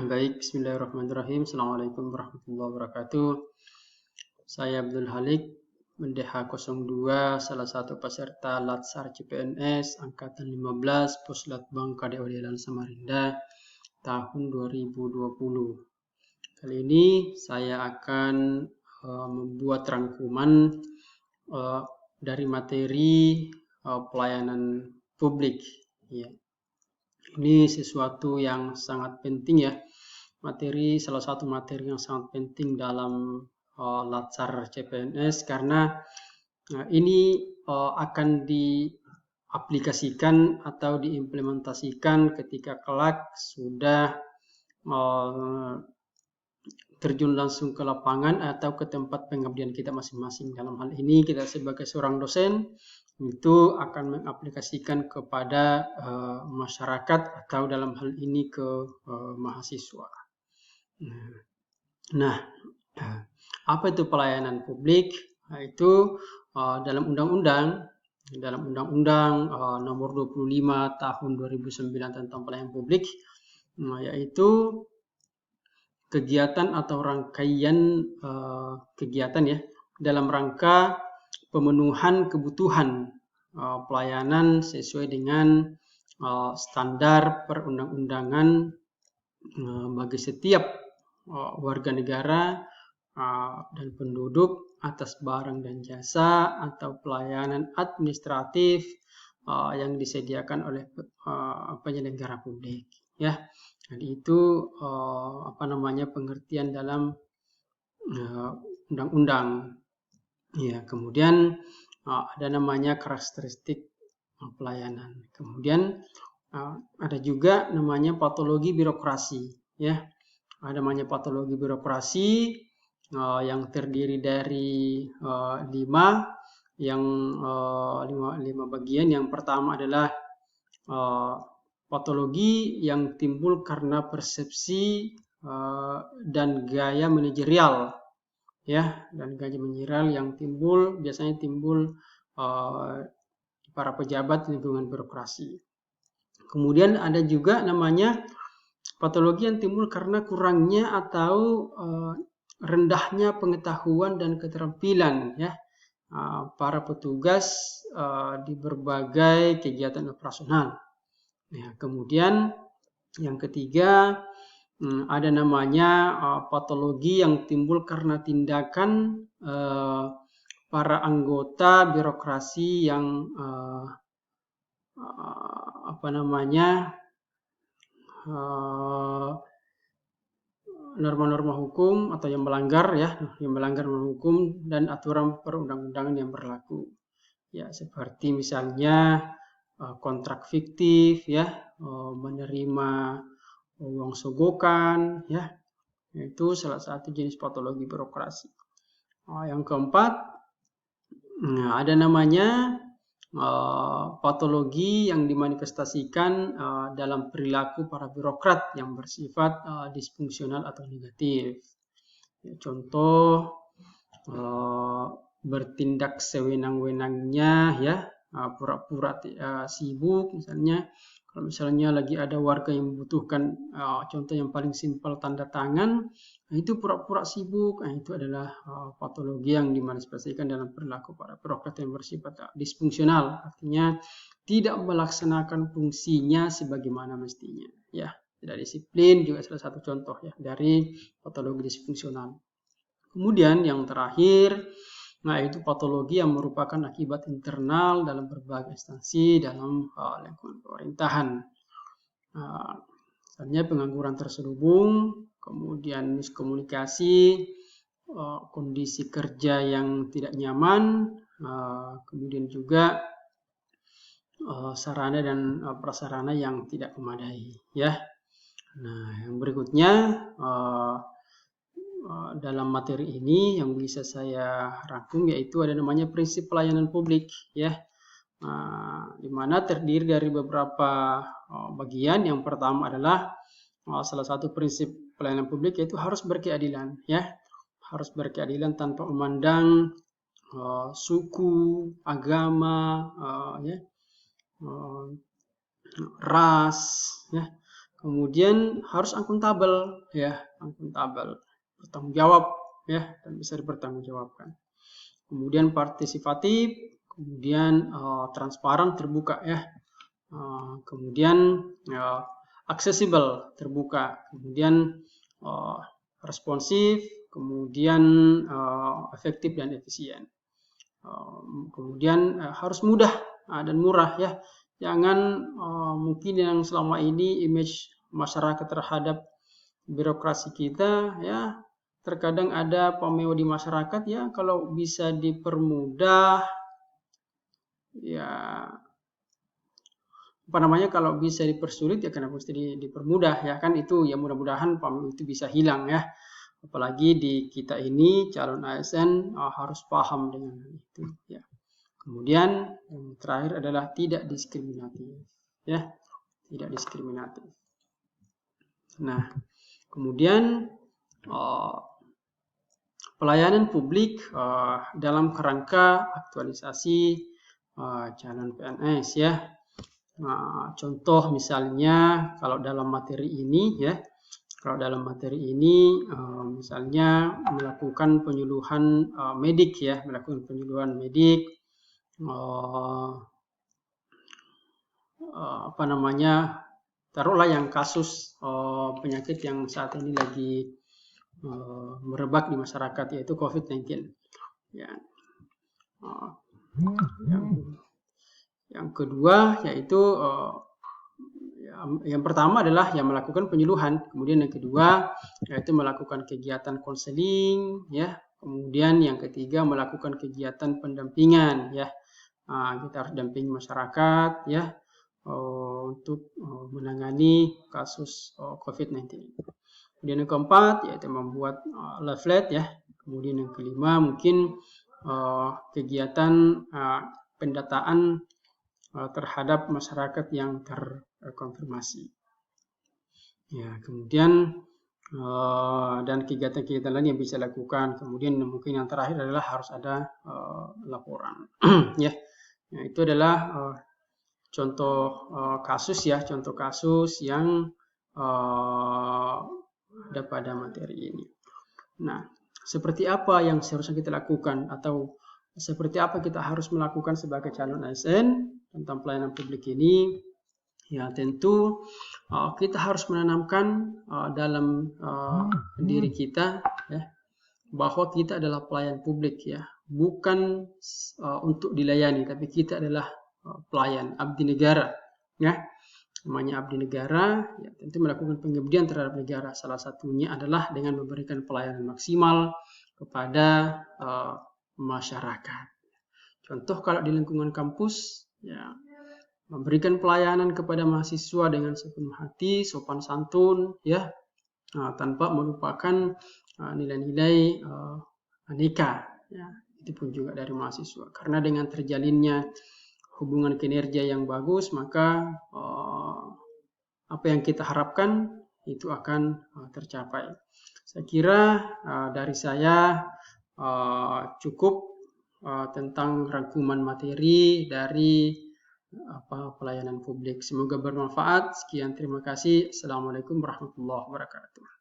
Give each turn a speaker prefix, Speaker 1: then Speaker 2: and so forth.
Speaker 1: Baik, bismillahirrahmanirrahim. Assalamualaikum warahmatullahi wabarakatuh. Saya Abdul Halik, Mendeha 02, salah satu peserta Latsar CPNS Angkatan 15, Puslatbang KDO Delan Samarinda, tahun 2020. Kali ini saya akan membuat rangkuman dari materi pelayanan publik. Ya. Ini sesuatu yang sangat penting ya. Salah satu materi yang sangat penting dalam Latsar CPNS karena ini akan diaplikasikan atau diimplementasikan ketika kelak sudah terjun langsung ke lapangan atau ke tempat pengabdian kita masing-masing. Dalam hal ini kita sebagai seorang dosen itu akan mengaplikasikan kepada masyarakat atau dalam hal ini ke mahasiswa. Nah, apa itu pelayanan publik? Nah, itu dalam undang-undang nomor 25 tahun 2009 tentang pelayanan publik, yaitu kegiatan atau rangkaian kegiatan ya dalam rangka pemenuhan kebutuhan pelayanan sesuai dengan standar perundang-undangan bagi setiap warga negara dan penduduk atas barang dan jasa atau pelayanan administratif yang disediakan oleh penyelenggara publik ya. Jadi itu pengertian dalam undang-undang. Ya, kemudian ada namanya karakteristik pelayanan. Kemudian ada juga namanya patologi birokrasi. Ya, ada namanya patologi birokrasi yang terdiri dari 5 bagian. Yang pertama adalah patologi yang timbul karena persepsi dan gaya manajerial. Ya, dan gaya manajerial yang biasanya timbul para pejabat lingkungan birokrasi. Kemudian ada juga namanya patologi yang timbul karena kurangnya atau rendahnya pengetahuan dan keterampilan ya para petugas di berbagai kegiatan operasional. Ya, kemudian yang ketiga ada namanya patologi yang timbul karena tindakan para anggota birokrasi yang norma-norma hukum atau yang melanggar norma hukum dan aturan perundang-undangan yang berlaku. Ya, seperti misalnya kontrak fiktif ya, menerima uang sogokan ya, itu salah satu jenis patologi birokrasi. Yang keempat ada namanya patologi yang dimanifestasikan dalam perilaku para birokrat yang bersifat disfungsional atau negatif. Ya, contoh bertindak sewenang-wenangnya ya, pura-pura sibuk misalnya. Kalau misalnya lagi ada warga yang membutuhkan contoh yang paling simpel tanda tangan, itu pura-pura sibuk. Itu adalah patologi yang dimanifestasikan dalam perilaku para birokrat yang bersifat disfungsional, artinya tidak melaksanakan fungsinya sebagaimana mestinya. Ya, tidak disiplin juga salah satu contoh ya dari patologi disfungsional. Kemudian yang terakhir, itu patologi yang merupakan akibat internal dalam berbagai instansi dalam lingkungan pemerintahan. Misalnya pengangguran terselubung, kemudian miskomunikasi, kondisi kerja yang tidak nyaman, kemudian juga sarana dan prasarana yang tidak memadai. Ya. Nah, yang berikutnya dalam materi ini yang bisa saya rangkum yaitu ada namanya prinsip pelayanan publik ya, di mana terdiri dari beberapa bagian. Yang pertama adalah salah satu prinsip pelayanan publik yaitu harus berkeadilan ya, harus berkeadilan tanpa memandang suku, agama, ras ya. Kemudian harus akuntabel, ya, akuntabel, bertanggung jawab, ya, dan bisa dipertanggungjawabkan. Kemudian partisipatif, kemudian transparan, terbuka, ya. Kemudian aksesibel, terbuka, kemudian responsif, kemudian efektif dan efisien. Kemudian harus mudah dan murah, ya. Jangan mungkin yang selama ini image masyarakat terhadap birokrasi kita, ya, terkadang ada pameo di masyarakat, ya, kalau bisa dipermudah, ya, kalau bisa dipersulit, ya kenapa mesti dipermudah, ya kan, itu ya mudah-mudahan pameo itu bisa hilang, ya. Apalagi di kita ini calon ASN harus paham dengan itu, ya. Kemudian yang terakhir adalah tidak diskriminatif, ya, tidak diskriminatif. Nah, kemudian pelayanan publik dalam kerangka aktualisasi calon PNS, ya. Contoh misalnya kalau dalam materi ini, ya, misalnya melakukan penyuluhan medik, ya, melakukan penyuluhan medik, taruhlah yang kasus penyakit yang saat ini lagi merebak di masyarakat, yaitu COVID-19. Ya. Yang kedua yaitu yang pertama adalah yang melakukan penyuluhan, kemudian yang kedua yaitu melakukan kegiatan konseling, ya. Kemudian yang ketiga melakukan kegiatan pendampingan, ya. Kita harus dampingi masyarakat, ya, untuk menangani kasus COVID-19. Kemudian yang keempat yaitu membuat leaflet, ya. Kemudian yang kelima mungkin kegiatan pendataan terhadap masyarakat yang terkonfirmasi. Ya, kemudian dan kegiatan-kegiatan lain yang bisa dilakukan. Kemudian mungkin yang terakhir adalah harus ada laporan. Ya. Nah, itu adalah contoh kasus, ya, contoh kasus yang ada pada materi ini. Nah, seperti apa yang seharusnya kita lakukan atau seperti apa kita harus melakukan sebagai calon ASN tentang pelayanan publik ini? Ya, tentu kita harus menanamkan dalam diri kita, ya, bahwa kita adalah pelayan publik, ya, bukan untuk dilayani, tapi kita adalah pelayan, abdi negara, ya. Namanya abdi negara, ya, tentu melakukan pengabdian terhadap negara. Salah satunya adalah dengan memberikan pelayanan maksimal kepada masyarakat. Contoh kalau di lingkungan kampus, ya, memberikan pelayanan kepada mahasiswa dengan sepenuh hati, sopan santun, ya, tanpa melupakan nilai-nilai aneka, ya, itu pun juga dari mahasiswa. Karena dengan terjalinnya hubungan kinerja yang bagus, maka apa yang kita harapkan itu akan tercapai. Saya kira dari saya cukup tentang rangkuman materi dari pelayanan publik. Semoga bermanfaat. Sekian, terima kasih. Assalamualaikum warahmatullahi wabarakatuh.